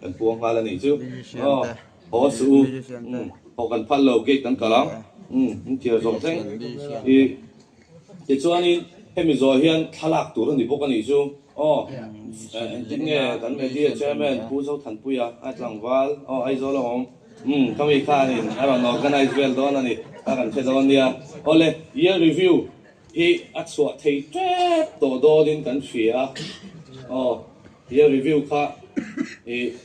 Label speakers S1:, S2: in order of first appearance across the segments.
S1: กันพวงมาแล้วนี่จุ๊บพอสู้พอกันพันโลกิกันกะลังมันเจียวสองเส้นอีส่วนนี้ให้มีจอยเฮียนทลักตัวนี่พวกกันนี่จุ๊บจริงเนี่ยกันไม่ดีใช่ไหมผู้เจ้าทันปุยไอ้จังหวัดไอ้โจลงก็มีค่านี่ไอ้บ้านนอกกันไอ้เวลตัวนั่นนี่ถ้ากันเชื่อกันเนี่ยเลยyear review อัดสวดที่เจ๊ตัวโดดินกันเสียyear review ค่ะ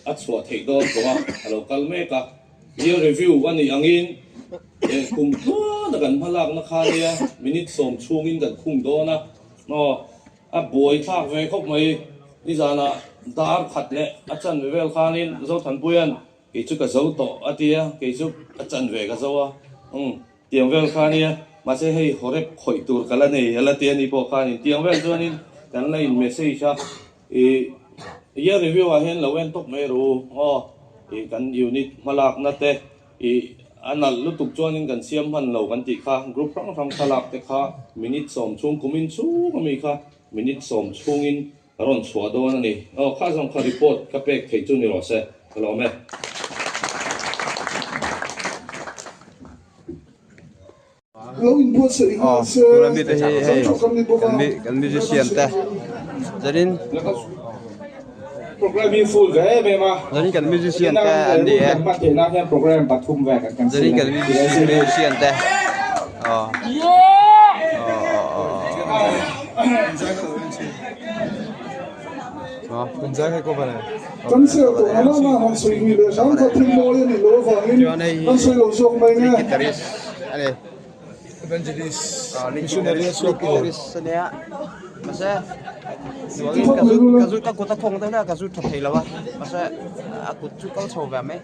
S1: อัดสวดที่โดนตัวเราคัลเมกะyear review วันนี้อังอินคุมตัวกันพลังนะคะเนี่ยมินิสมช่วงอินกันคุมโดนะบอยทากเวคบไม่นี่จานะดาร์ขัดเลยอาจารย์เวลคานินเราทันปุยันกิจก็จะต่ออาทิตย์กิจอาจารย์เวก็จะว่าเตียงเวลคานี่มาเสียให้หัวเร็บข่อยตัวกันแล้วเนี่ยแล้วเตียงนี่พอคานี่เตียงเวลตัวนี้กันเลยเมสเซจเยอะรีวิวว่าเห็นเราเว้นตกไม่รู้กันอยู่นี่มาหลักนัดเตะอันนั้นลุตุกจวนินกันเสียมพันเรากันติค่ะกรุ๊ปพร้อมทำสลักเตะค่ะมินิสมช่วงกุมินชูก็มีค่ะมินิสมช่วงอินร้อนสวดโดนนี่ข้าส่งข้ารีพอร์ตกับเป็กให้จุนี่รอเสร็จแล้วไหม
S2: Tulang dito kan musician teh. Jadi
S1: program ini full gaya memang.
S2: Jadi kan musician teh Andi ya.
S1: Program patum gaya kan.
S2: Jadi kan musician teh. Penjaga kau mana?
S3: Kanser tu nama Hansui Miller, sampai timur ini loh, ini Hansui Losok mainnya.
S2: Gitaris, ada.
S3: Evangelis,
S2: Missionaries, gitaris, senia. Masa, kazu tak kota kong tu lah, kazu tak hilang lah. Masa, aku tu kau coba me,